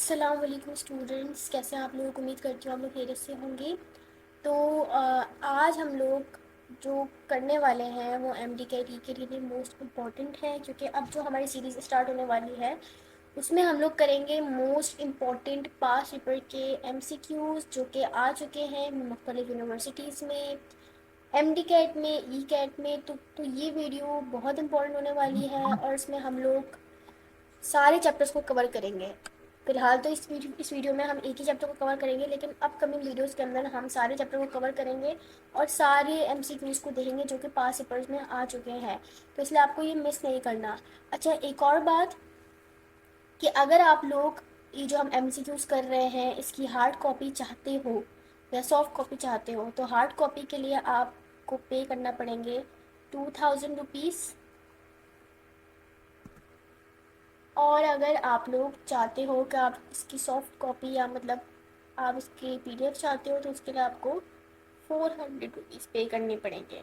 अस्सलाम वालेकुम स्टूडेंट्स, कैसे हैं आप लोग। उम्मीद करती हूँ आप लोग खैरियत से होंगे। तो आज हम लोग जो करने वाले हैं वो एम डी कैटी के लिए मोस्ट इम्पॉर्टेंट है, क्योंकि अब जो हमारी सीरीज़ स्टार्ट होने वाली है उसमें हम लोग करेंगे मोस्ट इम्पॉर्टेंट पास पेपर के एम सी क्यूज़ जो कि आ चुके हैं मुख्तलिफ यूनिवर्सिटीज़ में, एम डी कैट में, ई कैट में। तो ये वीडियो बहुत इंपॉर्टेंट होने वाली है और इसमें हम लोग सारे चैप्टर्स को कवर करेंगे। फिलहाल तो इस वीडियो में हम एक ही चैप्टर को कवर करेंगे, लेकिन अपकमिंग वीडियोस के अंदर हम सारे चैप्टर को कवर करेंगे और सारे एमसीक्यूज़ को देखेंगे जो कि पास पेपर्स में आ चुके हैं। तो इसलिए आपको ये मिस नहीं करना। अच्छा, एक और बात कि अगर आप लोग ये जो हम एमसीक्यूज़ कर रहे हैं इसकी हार्ड कॉपी चाहते हो या सॉफ्ट कॉपी चाहते हो, तो हार्ड कॉपी के लिए आपको पे करना पड़ेंगे 2000 रुपीज़। और अगर आप लोग चाहते हो कि आप इसकी सॉफ्ट कॉपी या मतलब आप इसकी पीडीएफ चाहते हो, तो उसके लिए आपको 400 रुपीज़ पे करने पड़ेंगे।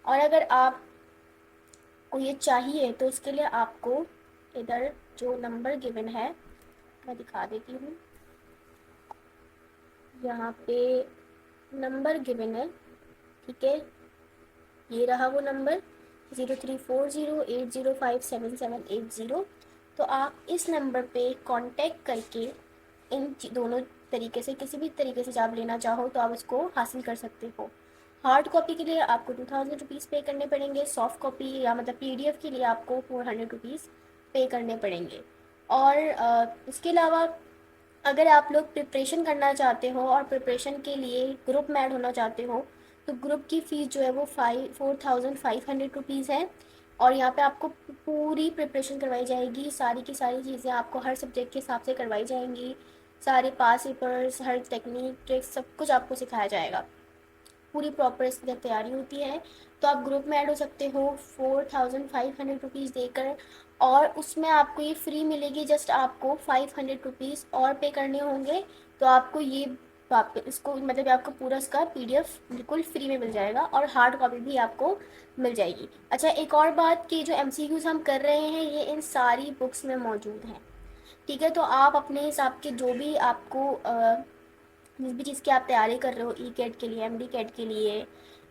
और अगर आपको ये चाहिए तो उसके लिए आपको इधर जो नंबर गिवन है मैं दिखा देती हूँ। यहाँ पे नंबर गिवन है, ठीक है, ये रहा वो नंबर 034080577780। तो आप इस नंबर पे कांटेक्ट करके इन दोनों तरीके से किसी भी तरीके से आप लेना चाहो तो आप इसको हासिल कर सकते हो। हार्ड कॉपी के लिए आपको 2000 रुपीज़ पे करने पड़ेंगे, सॉफ्ट कॉपी या मतलब पीडीएफ के लिए आपको 400 रुपीज़ पे करने पड़ेंगे। और इसके अलावा अगर आप लोग प्रिपरेशन करना चाहते हो और प्रिपरेशन के लिए ग्रुप में ऐड होना चाहते हो, तो ग्रुप की फ़ीस जो है वो 4500 रुपीज़ है। और यहाँ पे आपको पूरी प्रिपरेशन करवाई जाएगी, सारी की सारी चीज़ें आपको हर सब्जेक्ट के हिसाब से करवाई जाएंगी। सारे पास पेपर्स, हर टेक्निक ट्रिक्स सब कुछ आपको सिखाया जाएगा। पूरी प्रॉपर इसकी जब तैयारी होती है तो आप ग्रुप में ऐड हो सकते हो 4500 रुपीज़ देकर, और उसमें आपको ये फ्री मिलेगी। जस्ट आपको 500 रुपीज़ और पे करने होंगे तो आपको ये वापस इसको मतलब आपको पूरा इसका पीडीएफ बिल्कुल फ्री में मिल जाएगा और हार्ड कॉपी भी आपको मिल जाएगी। अच्छा, एक और बात कि जो एमसीक्यूज़ हम कर रहे हैं ये इन सारी बुक्स में मौजूद हैं, ठीक है। तो आप अपने हिसाब के जो भी आपको जिस भी चीज़ की आप तैयारी कर रहे हो, ई कैट के लिए, एम डी कैट के लिए,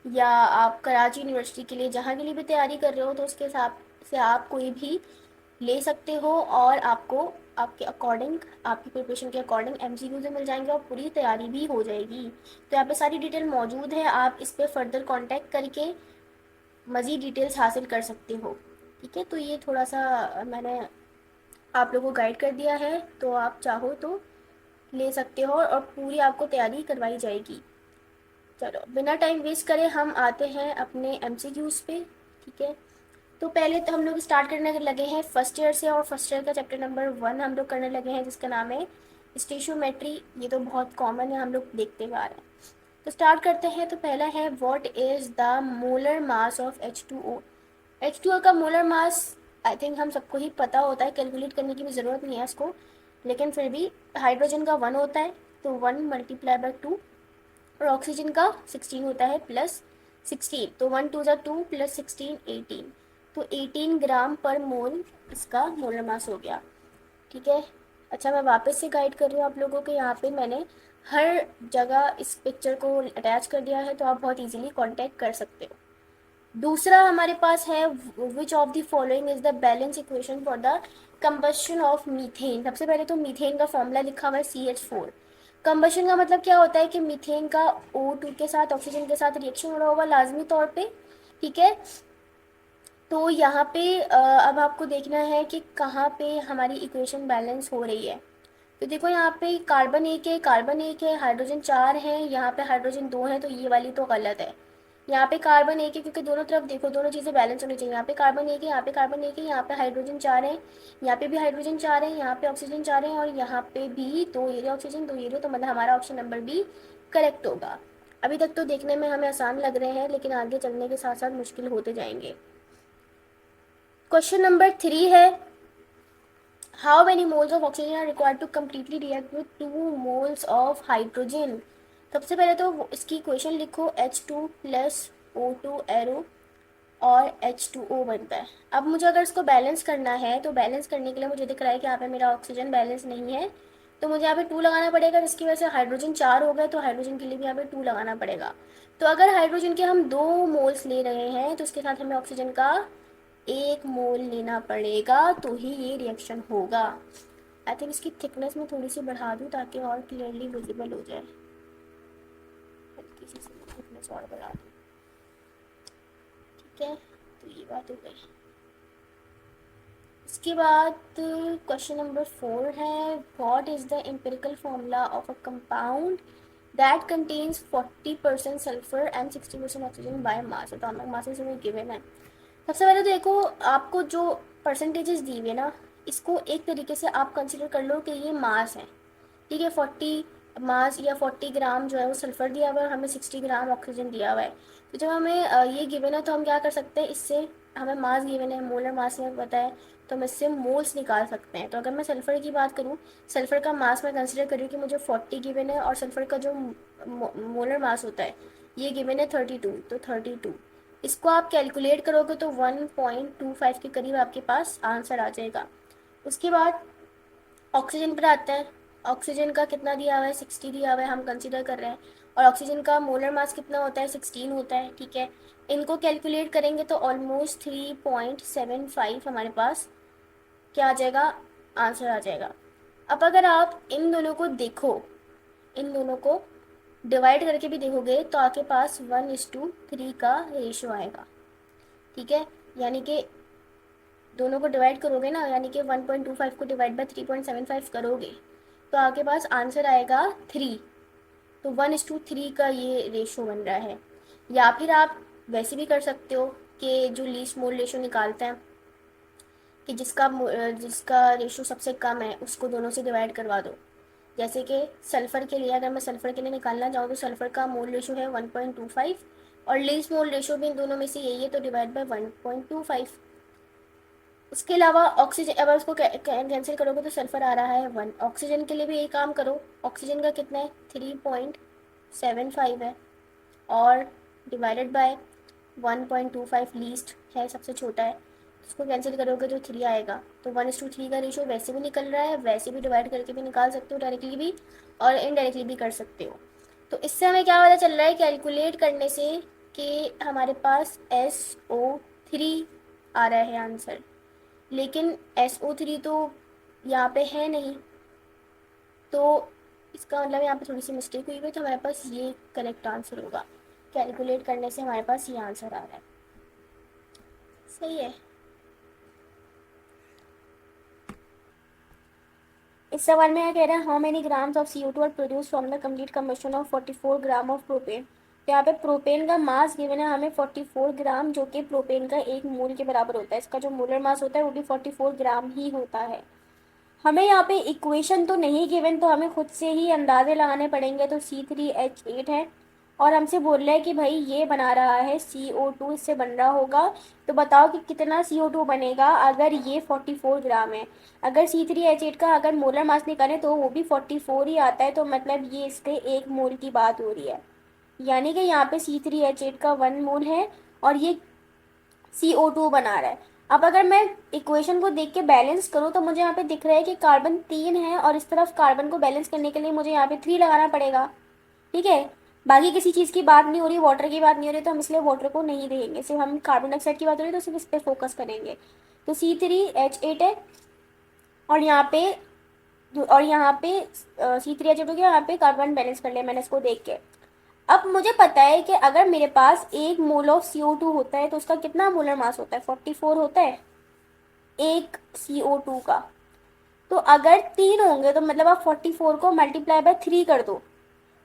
या आप कराची यूनिवर्सिटी के लिए जहाँ के लिए भी तैयारी कर रहे हो, तो उसके हिसाब से आप कोई भी ले सकते हो और आपको आपके अकॉर्डिंग, आपकी प्रिपरेशन के अकॉर्डिंग एमसीक्यू से मिल जाएंगे और पूरी तैयारी भी हो जाएगी। तो यहाँ पे सारी डिटेल मौजूद है, आप इस पर फर्दर कांटेक्ट करके मज़ीद डिटेल्स हासिल कर सकते हो, ठीक है। तो ये थोड़ा सा मैंने आप लोगों को गाइड कर दिया है, तो आप चाहो तो ले सकते हो और पूरी आपको तैयारी करवाई जाएगी। चलो बिना टाइम वेस्ट करे हम आते हैं अपने एमसीक्यूज़ पे, ठीक है। तो पहले तो हम लोग स्टार्ट करने लगे हैं फर्स्ट ईयर से, और फर्स्ट ईयर का चैप्टर नंबर 1 हम लोग करने लगे हैं जिसका नाम है स्टेशियोमेट्री। ये तो बहुत कॉमन है, हम लोग देखते हुए आ रहे हैं। तो स्टार्ट करते हैं। तो पहला है what is the molar mass of H2O। H2O का मोलर मास आई थिंक हम सबको ही पता होता है, कैलकुलेट करने की भी ज़रूरत नहीं है इसको, लेकिन फिर भी हाइड्रोजन का 1 होता है तो 1 × 2, और ऑक्सीजन का 16 होता है प्लस 16, तो 1 × 2 प्लस 16 18, तो 18 ग्राम पर मोल इसका मोलर मास हो गया, ठीक है। अच्छा, मैं वापस से गाइड कर रही हूँ आप लोगों को, यहाँ पे मैंने हर जगह इस पिक्चर को अटैच कर दिया है तो आप बहुत इजीली कांटेक्ट कर सकते हो। दूसरा हमारे पास है which of the following is the balance equation for the combustion of methane. सबसे पहले तो मीथेन का फॉर्मूला लिखा हुआ है CH4। कंबशन का मतलब क्या होता है कि मीथेन का O2 के साथ, ऑक्सीजन के साथ रिएक्शन हो रहा होगा लाजमी तौर पे, ठीक है। तो यहाँ पे अब आपको देखना है कि कहाँ पे हमारी इक्वेशन बैलेंस हो रही है। तो देखो यहाँ पे कार्बन 1 है, हाइड्रोजन 4 है, यहाँ पे हाइड्रोजन 2 है, तो ये वाली तो गलत है। यहाँ पे कार्बन 1 है क्योंकि दोनों तरफ देखो, दोनों चीज़ें बैलेंस होनी चाहिए। यहाँ पे कार्बन 1 है, यहाँ पे कार्बन 1 है, यहाँ पे हाइड्रोजन 4 है, यहाँ पे भी हाइड्रोजन 4 है, यहाँ पे ऑक्सीजन 4 है, और यहाँ पे भी 2 ये ऑक्सीजन 2 ये, तो मतलब हमारा ऑप्शन नंबर बी करेक्ट होगा। अभी तक तो देखने में हमें आसान लग रहे हैं, लेकिन आगे चलने के साथ साथ मुश्किल होते जाएंगे। क्वेश्चन नंबर 3 है how many moles of oxygen are required to completely react with 2 moles of hydrogen। सबसे पहले तो इसकी इक्वेशन लिखो, H2 प्लस O2 एरो और H2O बनता है। अब मुझे अगर इसको बैलेंस करना है तो बैलेंस करने के लिए मुझे दिख रहा है कि यहाँ पे मेरा ऑक्सीजन बैलेंस नहीं है, तो मुझे यहाँ पे 2 लगाना पड़ेगा, जिसकी वजह से हाइड्रोजन 4 हो गए, तो हाइड्रोजन के लिए भी यहाँ पे 2 लगाना पड़ेगा। तो अगर हाइड्रोजन के हम 2 मोल्स ले रहे हैं तो उसके साथ हमें ऑक्सीजन का 1 मोल लेना पड़ेगा, तो ही ये रिएक्शन होगा। आई थिंक इसकी थिकनेस में थोड़ी सी बढ़ा दूँ ताकि और क्लियरली विजिबल हो जाए। हल्की सी थिकनेस और बढ़ा दूँ, ठीक है। तो ये बात हो गई। इसके बाद क्वेश्चन नंबर 4 है, what is the empirical formula of a compound that contains 40% sulphur and 60% oxygen by mass. Atomic masses में गिवन है। सबसे पहले तो देखो, आपको जो परसेंटेजेस दी हुई है ना, इसको एक तरीके से आप कंसिडर कर लो कि ये मास है, ठीक है। 40 मास या 40 ग्राम जो है वो सल्फर दिया हुआ है और हमें 60 ग्राम ऑक्सीजन दिया हुआ है। तो जब हमें ये गिवन है तो हम क्या कर सकते हैं, इससे हमें मास गिवन है, मोलर मास हमें पता है, तो हम इससे मोल्स निकाल सकते हैं। तो अगर मैं सल्फ़र की बात करूँ, सल्फ़र का मास मैं कंसिडर करूँ कि मुझे 40 गिवन है और सल्फ़र का जो मोलर मास होता है ये गिवन है 32, तो 32 इसको आप कैलकुलेट करोगे तो 1.25 के करीब आपके पास आंसर आ जाएगा। उसके बाद ऑक्सीजन पर आता है। ऑक्सीजन का कितना दिया हुआ है, 60 दिया हुआ है, हम कंसिडर कर रहे हैं। और ऑक्सीजन का मोलर मास कितना होता है, 16 होता है, ठीक है। इनको कैलकुलेट करेंगे तो ऑलमोस्ट 3.75 हमारे पास क्या आ जाएगा, आंसर आ जाएगा। अब अगर आप इन दोनों को देखो, इन दोनों को डिवाइड करके भी देखोगे तो आपके पास 1:3 का रेशियो आएगा, ठीक है। यानी कि दोनों को डिवाइड करोगे ना, यानी कि 1.25 को डिवाइड बाय 3.75 करोगे तो आपके पास आंसर आएगा 3। तो 1:3 का ये रेशो बन रहा है। या फिर आप वैसे भी कर सकते हो कि जो लीस्ट मोल रेशो निकालते हैं कि जिसका रेशो सबसे कम है उसको दोनों से डिवाइड करवा दो। जैसे कि सल्फ़र के लिए, अगर मैं सल्फ़र के लिए निकालना चाहूँ तो सल्फ़र का मोल रेशो है 1.25 और लीस्ट मोल रेशो भी इन दोनों में से यही है, तो डिवाइड बाय 1.25। उसके अलावा ऑक्सीजन, अब उसको कैंसिल करोगे तो सल्फर आ रहा है 1। ऑक्सीजन के लिए भी यही काम करो, ऑक्सीजन का कितना है 3.75 है और डिवाइडेड बाय 1.25 लीस्ट है, सबसे छोटा है, उसको कैंसिल करोगे तो 3 आएगा। तो 1:3 का रेशो वैसे भी निकल रहा है, वैसे भी डिवाइड करके भी निकाल सकते हो डायरेक्टली भी और इनडायरेक्टली भी कर सकते हो। तो इससे हमें क्या पता चल रहा है कैलकुलेट करने से कि हमारे पास SO3 आ रहा है आंसर, लेकिन SO3 तो यहाँ पे है नहीं, तो इसका मतलब यहाँ पे थोड़ी सी मिस्टेक हुई है, तो हमारे पास ये करेक्ट आंसर होगा। कैलकुलेट करने से हमारे पास ये आंसर आ रहा है, सही है। इस सवाल में क्या कह रहा है, how many grams of CO2 are produce from the complete combustion of 44 gram of propane. तो यहाँ पे प्रोपेन का मास गिवन है हमें 44 ग्राम, जो कि प्रोपेन का 1 मोल के बराबर होता है। इसका जो मोलर मास होता है वो भी 44 ग्राम ही होता है। हमें यहाँ पे इक्वेशन तो नहीं गिवन, तो हमें खुद से ही अंदाजे लगाने पड़ेंगे। तो C3H8 है और हमसे बोल रहा है कि भाई ये बना रहा है CO2, इससे बन रहा होगा। तो बताओ कि कितना CO2 बनेगा अगर ये 44 ग्राम है। अगर C3H8 का अगर मोलर मास निकालें तो वो भी 44 ही आता है, तो मतलब ये इसके 1 मोल की बात हो रही है। यानी कि यहाँ पे C3H8 का 1 मोल है और ये CO2 बना रहा है। अब अगर मैं इक्वेशन को देख के बैलेंस करूँ तो मुझे यहाँ पे दिख रहा है कि कार्बन 3 है और इस तरफ कार्बन को बैलेंस करने के लिए मुझे यहाँ पे 3 लगाना पड़ेगा, ठीक है। बाकी किसी चीज़ की बात नहीं हो रही, वाटर की बात नहीं हो रही, तो हम इसलिए वाटर को नहीं देंगे, सिर्फ हम कार्बन डाइऑक्साइड की बात हो रही है तो सिर्फ इस पर फोकस करेंगे। तो C3H8 है और यहाँ पे C3H8 हो गया, यहाँ पे कार्बन बैलेंस कर लिया मैंने इसको देख के। अब मुझे पता है कि अगर मेरे पास 1 मोल ऑफ CO2 होता है तो उसका कितना मोलर मास होता है, 44 होता है एक CO2 का। तो अगर 3 होंगे तो मतलब आप 44 को मल्टीप्लाई बाय 3 कर दो।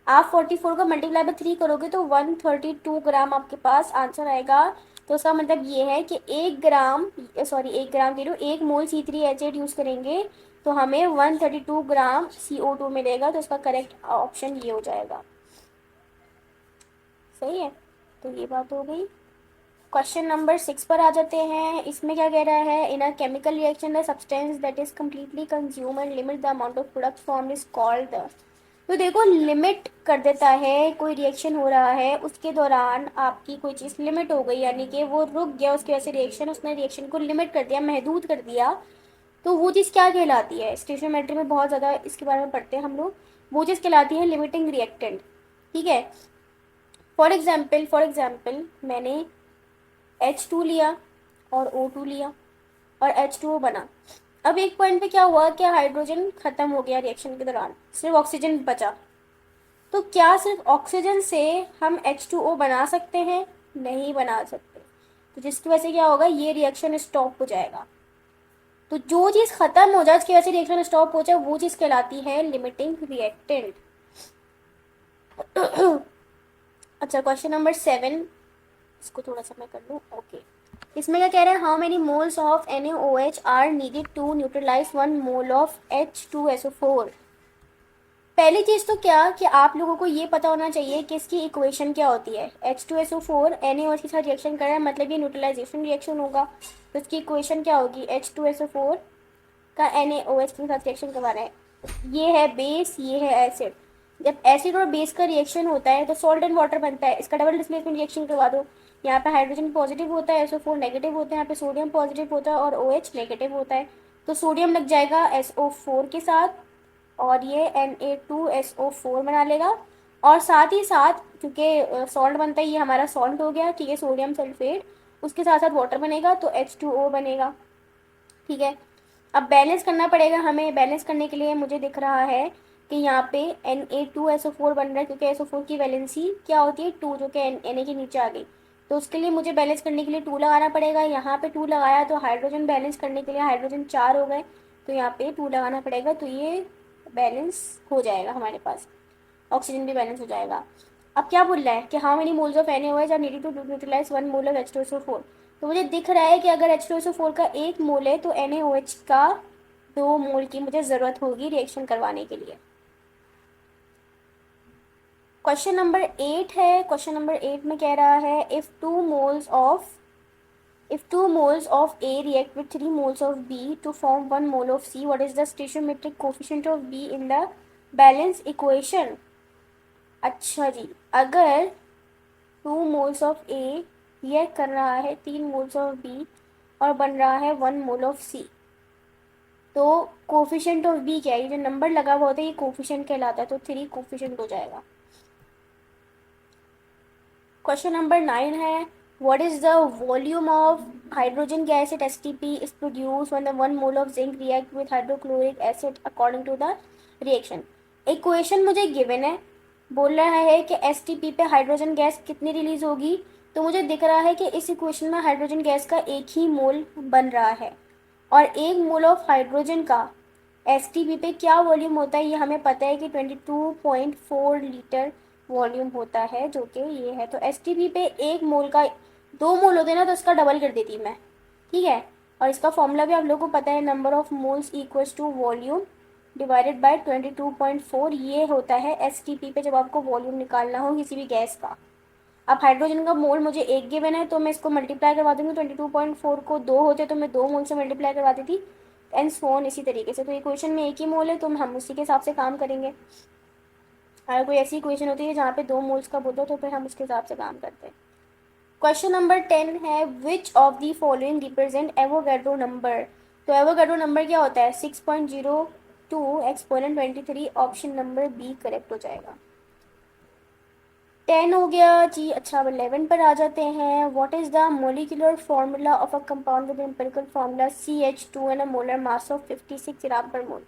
आप 44 को मल्टीप्लाई बाय 3 करोगे तो 132 ग्राम आपके पास आंसर आएगा। तो उसका मतलब ये है कि 1 ग्राम कह रही हूँ, 1 मोल C3H8 यूज़ करेंगे तो हमें 132 ग्राम CO2 मिलेगा। तो उसका करेक्ट ऑप्शन ये हो जाएगा, सही है। तो ये बात हो गई। क्वेश्चन नंबर 6 पर आ जाते हैं। इसमें क्या कह रहा है, in a chemical reaction the substance that is completely consume and limit the amount of product form is called the. तो देखो, लिमिट कर देता है, कोई रिएक्शन हो रहा है उसके दौरान आपकी कोई चीज़ लिमिट हो गई, यानी कि वो रुक गया, उसकी वजह से रिएक्शन, उसने रिएक्शन को लिमिट कर दिया, महदूद कर दिया, तो वो चीज़ क्या कहलाती है, स्टेशनोमेट्री में बहुत ज़्यादा इसके बारे में पढ़ते हैं हम लोग, वो चीज़ कहलाती है लिमिटिंग रिएक्टेंट। ठीक है, फॉर एग्जाम्पल मैंने H2 लिया और O2 लिया और H2O बना। अब एक पॉइंट पे क्या हुआ कि हाइड्रोजन खत्म हो गया रिएक्शन के दौरान, सिर्फ ऑक्सीजन बचा। तो क्या सिर्फ ऑक्सीजन से हम H2O बना सकते हैं? नहीं बना सकते। तो जिसकी वजह से क्या होगा, ये रिएक्शन स्टॉप हो जाएगा। तो जो चीज़ खत्म हो जाए, उसकी वजह से रिएक्शन स्टॉप हो जाए, वो चीज़ कहलाती है लिमिटिंग रिएक्टेंट। अच्छा, क्वेश्चन नंबर 7, इसको थोड़ा सा मैं कर लूँ। ओके, इसमें क्या कह रहा है, how many moles of NaOH are needed to neutralise 1 mole of H2SO4। पहली चीज़ तो क्या कि आप लोगों को ये पता होना चाहिए कि इसकी इक्वेशन क्या होती है। H2SO4 NaOH के साथ रिएक्शन कर रहा है, मतलब ये न्यूट्रलाइजेशन रिएक्शन होगा। तो इसकी इक्वेशन क्या होगी, H2SO4 का NaOH के साथ रिएक्शन करवा रहा है। ये है बेस, ये है एसिड। जब एसिड और बेस का रिएक्शन होता है तो सॉल्ट एंड वाटर बनता है। इसका डबल डिस्प्लेसमेंट रिएक्शन करवा दो। यहाँ पे हाइड्रोजन पॉजिटिव होता है, SO4 नेगेटिव होता है, यहाँ पे सोडियम पॉजिटिव होता है और OH नेगेटिव होता है। तो सोडियम लग जाएगा SO4 के साथ और ये Na2SO4 बना लेगा। और साथ ही साथ क्योंकि सॉल्ट बनता है, ये हमारा सॉल्ट हो गया, ठीक है, सोडियम सल्फेट, उसके साथ साथ वाटर बनेगा तो H2O बनेगा। ठीक है, अब बैलेंस करना पड़ेगा हमें। बैलेंस करने के लिए मुझे दिख रहा है कि यहाँ पे Na2SO4 बन रहा है, क्योंकि SO4 की वैलेंसी क्या होती है, 2, जो कि Na के नीचे आ गई। तो उसके लिए मुझे बैलेंस करने के लिए 2 लगाना पड़ेगा। यहाँ पे 2 लगाया तो हाइड्रोजन बैलेंस करने के लिए हाइड्रोजन 4 हो गए, तो यहाँ पे 2 लगाना पड़ेगा, तो ये बैलेंस हो जाएगा हमारे पास। ऑक्सीजन भी बैलेंस हो जाएगा। अब क्या बोल रहा है कि how many moles of NaOH are needed to neutralise 1 mole of H2SO4। तो मुझे दिख रहा है कि अगर H2SO4 का 1 मोल है तो NaOH का 2 मोल की मुझे ज़रूरत होगी रिएक्शन करवाने के लिए। क्वेश्चन नंबर 8 है। क्वेश्चन नंबर 8 में कह रहा है if 2 moles of A react with 3 moles of B to form 1 mole of C, what is the stoichiometric coefficient of B in the balance equation। अच्छा जी, अगर 2 मोल्स ऑफ ए रिएक्ट कर रहा है 3 moles of B और बन रहा है 1 mole of सी, तो कोफिशिएंट ऑफ बी क्या है, ये जो नंबर लगा हुआ होता है ये कोफिशिएंट कहलाता है, तो 3 कोफिशिएंट हो जाएगा। क्वेश्चन नंबर 9 है, what is the volume of hydrogen gas at STP is produce when the 1 mole of zinc react with hydrochloric acid according to the reaction. Equation मुझे गिवन है, बोल रहा है कि STP पे हाइड्रोजन गैस कितनी release होगी। तो मुझे दिख रहा है कि इस इक्वेशन में हाइड्रोजन गैस का 1 ही मोल बन रहा है और 1 मोल ऑफ हाइड्रोजन का STP पे क्या वॉल्यूम होता है, ये हमें पता है कि 22.4 लीटर वॉल्यूम होता है, जो कि ये है। तो STP पे 1 मोल का 2 मोल होते ना, तो इसका डबल कर देती मैं। ठीक है, और इसका फॉर्मूला भी आप लोगों को पता है, number of moles equals to volume divided by 22.4। ये होता है STP पे जब आपको वॉल्यूम निकालना हो किसी भी गैस का। अब हाइड्रोजन का मोल मुझे 1 गिवन है, तो मैं इसको मल्टीप्लाई करवा दूंगी। 22.4 को 2 होते तो मैं 2 मोल से मल्टीप्लाई करवा देती, एंड सो ऑन, इसी तरीके से। तो इक्वेशन में 1 ही मोल है, तो हम उसी के हिसाब से काम करेंगे। अगर कोई ऐसी इक्वेशन होती है जहाँ पे 2 मोल्स का होता है तो फिर हम उसके हिसाब से काम करते हैं। क्वेश्चन नंबर 10 है, which of the following represent Avogadro number. तो एवोगैड्रो नंबर क्या होता है, 6.02 exponent 23। Option number B correct हो जाएगा। 10 हो गया जी। अच्छा, अब 11 पर आ जाते हैं। What is the molecular formula of a compound with empirical formula CH2 and a molar mass of 56 ग्राम पर मोल।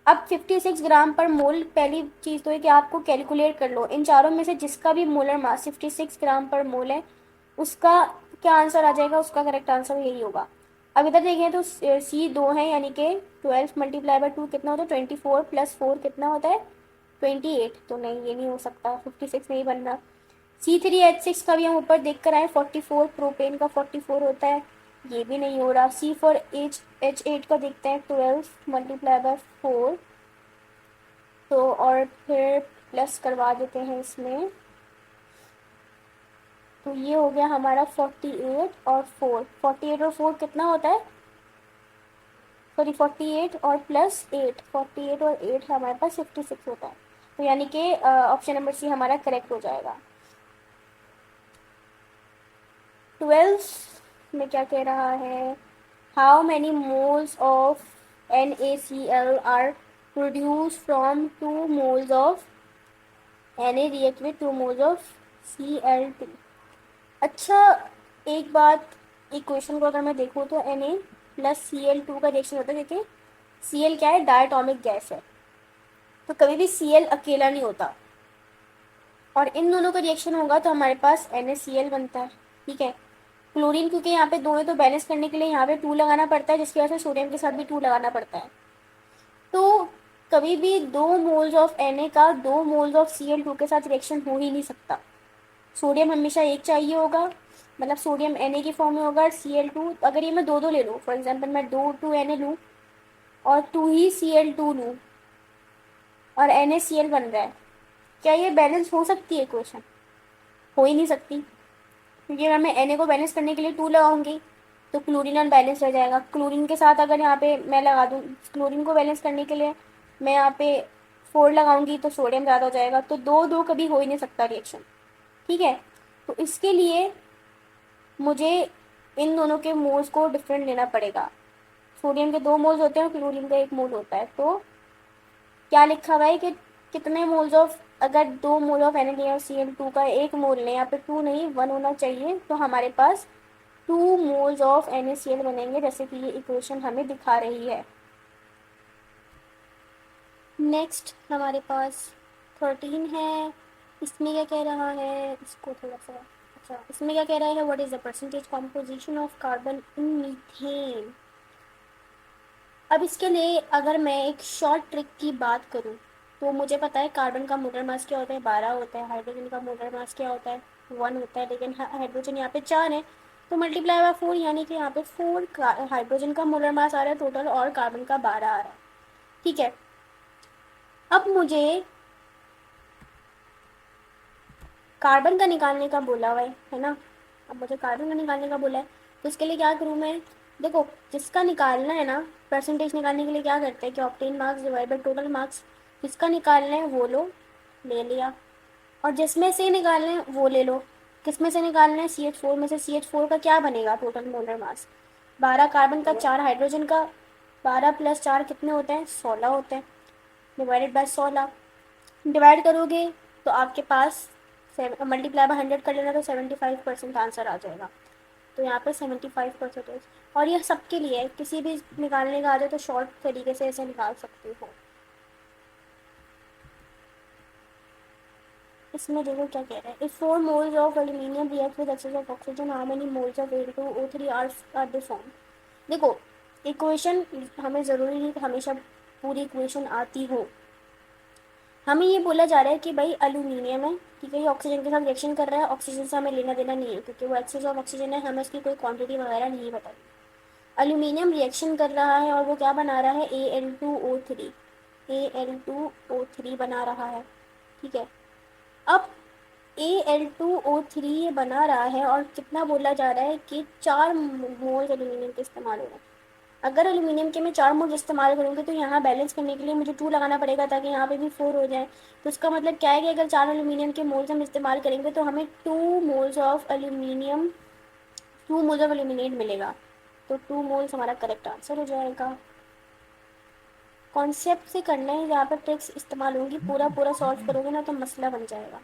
अब 56 ग्राम पर मोल, पहली चीज़ तो है कि आपको कैलकुलेट कर लो इन चारों में से जिसका भी मोलर मास 56 ग्राम पर मोल है उसका क्या आंसर आ जाएगा, उसका करेक्ट आंसर यही होगा। अब इधर देखें तो C2 है, यानी कि 12 मल्टीप्लाई बाय 2 कितना होता है, 24 प्लस 4 कितना होता है, 28। तो नहीं, ये नहीं हो सकता, 56 नहीं बन रहा। C3H6 का भी हम ऊपर देख कर आए, 44 प्रोपेन का 44 होता है, ये भी नहीं हो रहा। C4H8 का देखते हैं, 12 मल्टीप्लाई बाय 4, तो और फिर प्लस करवा देते हैं इसमें, तो ये हो गया हमारा 48 और 4। 48 और 4 कितना होता है, सॉरी 48 और प्लस 8, 48 और 8 हमारे पास 56 होता है। तो यानी कि ऑप्शन नंबर सी हमारा करेक्ट हो जाएगा। 12 में क्या कह रहा है, how many moles of NaCl are produced from 2 moles of Na react with 2 moles of Cl2। अच्छा, एक बात, इक्वेशन को अगर मैं देखूँ तो Na प्लस Cl2 का रिएक्शन होता है, देखिए Cl क्या है, डायटोमिक गैस है, तो कभी भी Cl अकेला नहीं होता, और इन दोनों का रिएक्शन होगा तो हमारे पास NaCl बनता है। ठीक है, क्लोरीन क्योंकि यहाँ पे दो है तो बैलेंस करने के लिए यहाँ पे 2 लगाना पड़ता है, जिसकी वजह से सोडियम के साथ भी 2 लगाना पड़ता है। तो कभी भी 2 मोल्स ऑफ Na का 2 मोल्स ऑफ Cl2 के साथ रिएक्शन हो ही नहीं सकता। सोडियम हमेशा एक चाहिए होगा, मतलब सोडियम Na की फॉर्म में होगा, Cl2, अगर ये मैं दो दो ले लूँ, फॉर एग्जाम्पल मैं 2 Na लूँ और 2 ही Cl2 लूँ और NaCl बन रहा है, क्या ये बैलेंस हो सकती है इक्वेशन? हो ही नहीं सकती, क्योंकि अगर मैं Na को बैलेंस करने के लिए 2 लगाऊंगी तो क्लोरीन अनबैलेंस रह जाएगा। क्लोरीन के साथ अगर यहाँ पे मैं लगा दूँ, क्लोरीन को बैलेंस करने के लिए मैं यहाँ पे 4 लगाऊंगी तो सोडियम ज़्यादा हो जाएगा, तो दो दो कभी हो ही नहीं सकता रिएक्शन। ठीक है, तो इसके लिए मुझे इन दोनों के मोल्स को डिफरेंट लेना पड़ेगा। सोडियम के 2 मोल्स होते हैं और क्लोरीन का 1 मोल होता है, तो क्या लिखा हुआ है कि कितने मोल्स ऑफ, अगर 2 मोल ऑफ Na और Cl2 का 1 मोल लें, यहाँ पे 2 नहीं 1 होना चाहिए, तो हमारे पास 2 मोल्स ऑफ NaCl बनेंगे, जैसे कि ये इक्वेशन हमें दिखा रही है। नेक्स्ट हमारे पास 13 है, इसमें क्या कह रहा है, इसको थोड़ा सा, अच्छा इसमें क्या कह रहा है, what is the percentage composition of carbon in methane. अब इसके लिए अगर मैं एक शॉर्ट ट्रिक की बात करूं तो मुझे पता है कार्बन का मोलर मास क्या होता है, 12 होता है, हाइड्रोजन का मोलर मास क्या होता है, 1 होता है, लेकिन हाइड्रोजन यहाँ पे 4 है, तो मल्टीप्लाई बाय 4, यानी कि यहाँ पे 4 हाइड्रोजन का मोलर मास आ रहा है टोटल और कार्बन का 12 आ रहा है। ठीक है, अब मुझे कार्बन का निकालने का बोला हुआ है ना, अब मुझे कार्बन का निकालने का बोला है, तो इसके लिए क्या करूँ मैं, देखो जिसका निकालना है ना, परसेंटेज निकालने के लिए क्या करते हैं कि obtain marks divide by total marks, जिसका निकालना है वो लो, ले लिया, और जिसमें से निकालना है वो ले लो। किस में से निकालना है, CH4 में से। CH4 का क्या बनेगा टोटल मोलर मास, 12 कार्बन का, 4 हाइड्रोजन का, 12 प्लस 4 कितने होते हैं, 16 होते हैं, डिवाइडेड बाय 16, डिवाइड करोगे तो आपके पास मल्टीप्लाई बाय 100 कर लेना तो 75% आंसर आ जाएगा, तो यहाँ पर 75%। और यह सबके लिए है, किसी भी निकालने का आ जाए तो शॉर्ट तरीके से ऐसे निकाल सकते हो। इसमें देखो क्या कह रहा है, if 4 moles of aluminium react with excess of oxygen, how many moles of Al2O3 are deform. देखो इक्वेशन हमें ज़रूरी नहीं कि हमेशा पूरी इक्वेशन आती हो, हमें ये बोला जा रहा है कि भाई एल्यूमिनियम है, ठीक है, ये ऑक्सीजन के साथ रिएक्शन कर रहा है, ऑक्सीजन से हमें लेना देना नहीं है क्योंकि वो एक्सेस ऑफ ऑक्सीजन है, हमें उसकी कोई क्वांटिटी वगैरह नहीं बताई। एल्यूमिनियम रिएक्शन कर रहा है और वो क्या बना रहा है, Al2O3, Al2O3 बना रहा है। ठीक है, अब Al2O3 ये बना रहा है और कितना बोला जा रहा है कि 4 मोल एल्यूमिनियम के इस्तेमाल हो रहे हैं। अगर एल्यूमिनियम के मैं 4 मोल इस्तेमाल करूँगी तो यहाँ बैलेंस करने के लिए मुझे 2 लगाना पड़ेगा ताकि यहाँ पे भी 4 हो जाए, तो इसका मतलब क्या है कि अगर 4 एल्यूमिनियम के मोल्स हम इस्तेमाल करेंगे तो हमें 2 moles of aluminium, 2 moles of aluminate मिलेगा, तो 2 मोल्स हमारा करेक्ट आंसर हो जाएगा। कॉन्सेप्ट से करना है, यहाँ पर ट्रिक्स इस्तेमाल होंगी, पूरा पूरा सॉल्व करोगे ना तो मसला बन जाएगा।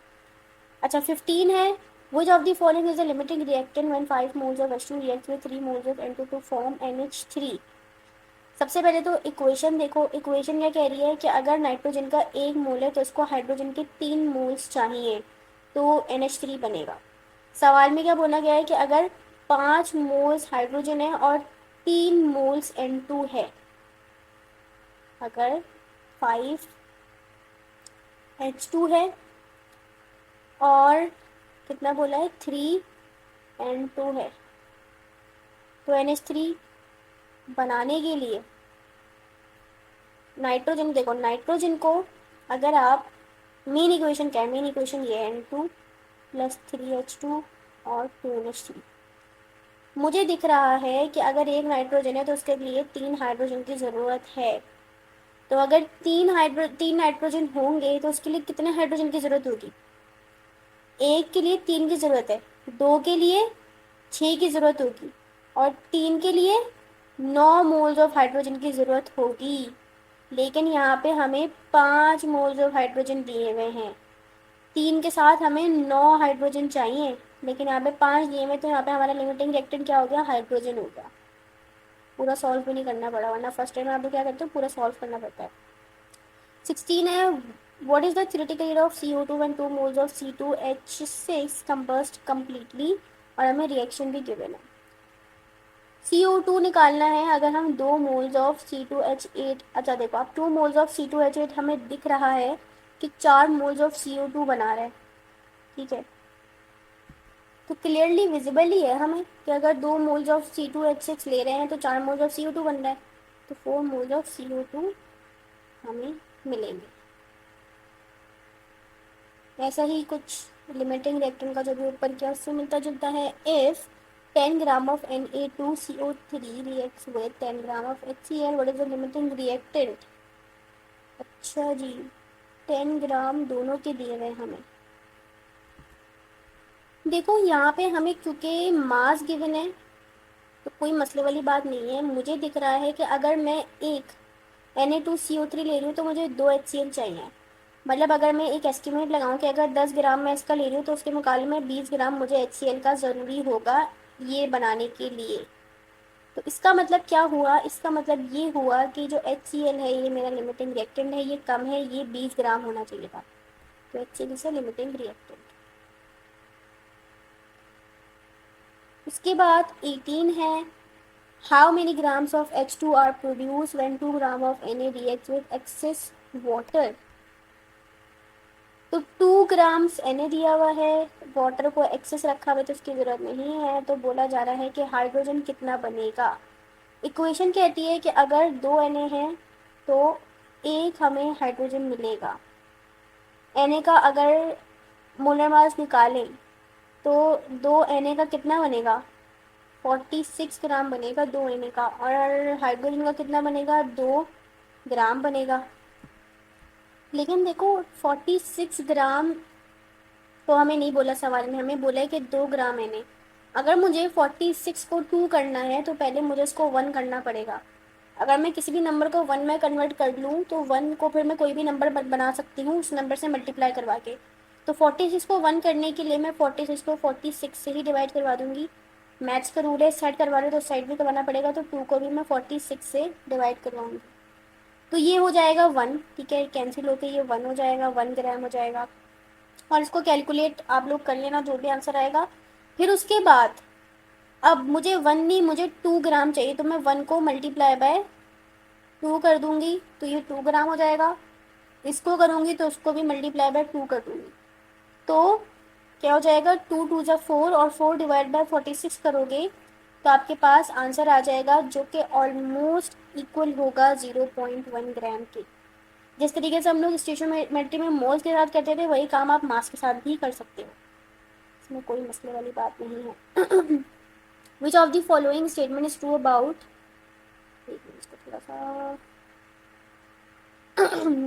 अच्छा 15 है, which of the following is a limiting reactant when 5 moles of H2 reacts with 3 moles of N2 to form NH3। सबसे पहले तो इक्वेशन देखो, इक्वेशन क्या कह रही है कि अगर नाइट्रोजन का 1 मोल है तो इसको हाइड्रोजन के 3 मोल्स चाहिए तो NH3 बनेगा। सवाल में क्या बोला गया है कि अगर 5 मोल्स हाइड्रोजन है और 3 मोल्स N2 है, अगर 5H2 है और कितना बोला है, 3N2 है, तो NH3 बनाने के लिए नाइट्रोजन, देखो नाइट्रोजन को अगर आप, मेन इक्वेशन क्या है, मेन इक्वेशन ये है N2 प्लस 3H2 और 2NH3। मुझे दिख रहा है कि अगर एक नाइट्रोजन है तो उसके लिए 3 हाइड्रोजन की ज़रूरत है, तो अगर 3 नाइट्रोजन होंगे तो उसके लिए कितने हाइड्रोजन की ज़रूरत होगी, एक के लिए 3 की ज़रूरत है, 2 के लिए 6 की ज़रूरत होगी और 3 के लिए 9 मोल्स ऑफ हाइड्रोजन की ज़रूरत होगी, लेकिन यहाँ पे हमें 5 मोल्स ऑफ हाइड्रोजन दिए हुए हैं। 3 के साथ हमें 9 हाइड्रोजन चाहिए, लेकिन यहाँ पे 5 दिए हुए, तो यहाँ पे हमारा लिमिटिंग रिएक्टेंट क्या हो गया, हाइड्रोजन हो गया। पूरा सॉल्व भी नहीं करना पड़ा, वरना फर्स्ट टाइम आप लोग क्या करते हो, पूरा सॉल्व करना पड़ता है। 16 है, what is the theoretical rate of CO2 when 2 moles of C2H6 combust completely, और हमें रिएक्शन भी गिवन है। CO2 निकालना है, अगर हम 2 मोल्स ऑफ C2H8, अच्छा देखो आप 2 मोल्स ऑफ C2H8 हमें दिख रहा है कि 4 मोल्स ऑफ CO2 बना रहे हैं, ठीक है, तो क्लियरली विजिबल ही है हमें कि अगर 2 मोल्स ऑफ C2H6 ले रहे हैं तो 4 मोल्स ऑफ CO2 बन रहा है, तो 4 मोल्स ऑफ CO2 हमें मिलेंगे। ऐसा ही कुछ लिमिटिंग रिएक्टेंट का जो भी ऊपर किया उससे मिलता जुलता है। If 10 gram of Na2CO3 reacts with 10 gram of HCl, what is the limiting reactant. अच्छा जी, 10 ग्राम दोनों के दिए गए हमें। देखो यहाँ पे हमें क्योंकि मास गिवन है तो कोई मसले वाली बात नहीं है। मुझे दिख रहा है कि अगर मैं एक Na2CO3 ले रही हूँ तो मुझे 2 HCl चाहिए। मतलब अगर मैं एक एस्टिमेट लगाऊं कि अगर 10 ग्राम मैं इसका ले रही हूँ तो उसके मुकाबले में 20 ग्राम मुझे HCl का ज़रूरी होगा ये बनाने के लिए। तो इसका मतलब क्या हुआ, इसका मतलब ये हुआ कि जो HCl है ये मेरा लिमिटिंग रिएक्टेंट है, ये कम है, ये 20 ग्राम होना चाहिए था, तो HCl से लिमिटिंग रिएक्टेंट। उसके बाद 18 है, how many grams of H2 are produce when 2 gram of Na reacts with excess water. तो 2 ग्राम्स Na दिया हुआ है, वाटर को एक्सेस रखा हुआ है तो उसकी ज़रूरत नहीं है, तो बोला जा रहा है कि हाइड्रोजन कितना बनेगा। इक्वेशन कहती है कि अगर 2 Na हैं तो एक हमें हाइड्रोजन मिलेगा। Na का अगर मोलर मास निकालें तो 2 Na का कितना बनेगा, 46 ग्राम बनेगा 2 Na का, और हाइड्रोजन का कितना बनेगा, 2 ग्राम बनेगा। लेकिन देखो 46 ग्राम तो हमें नहीं बोला सवाल में, हमें बोला है कि 2 ग्राम है। अगर मुझे 46 को 2 करना है तो पहले मुझे इसको 1 करना पड़ेगा। अगर मैं किसी भी नंबर को 1 में कन्वर्ट कर लूँ तो 1 को फिर मैं कोई भी नंबर बना सकती हूँ उस नंबर से मल्टीप्लाई करवा के। तो 46 को 1 करने के लिए मैं 46 को 46 से ही डिवाइड करवा दूँगी। मैथ्स का रूल है, साइड करवा रहे तो साइड भी करवाना पड़ेगा, तो 2 को भी मैं 46 से डिवाइड करवाऊँगी। तो ये हो जाएगा 1, ठीक है, कैंसिल होकर ये 1 हो जाएगा, 1 ग्राम हो जाएगा। और इसको कैलकुलेट आप लोग कर लेना जो भी आंसर आएगा। फिर उसके बाद अब मुझे 1 नहीं, मुझे 2 ग्राम चाहिए, तो मैं 1 को मल्टीप्लाई बाय 2 कर दूंगी तो ये 2 ग्राम हो जाएगा। इसको करूँगी तो उसको भी मल्टीप्लाई बाय 2 कर दूंगी, तो क्या हो जाएगा, 2 2 ज़ा 4, और 4 डिवाइड बाय 46 करोगे तो आपके पास आंसर आ जाएगा जो कि ऑलमोस्ट इक्वल होगा 0.1 ग्राम के। जिस तरीके से हम लोग स्टेशनमेट्री में मोल्स के साथ करते थे वही काम आप मास के साथ भी कर सकते हो, इसमें कोई मसले वाली बात नहीं है। Which of the following statement is true about, थोड़ा सा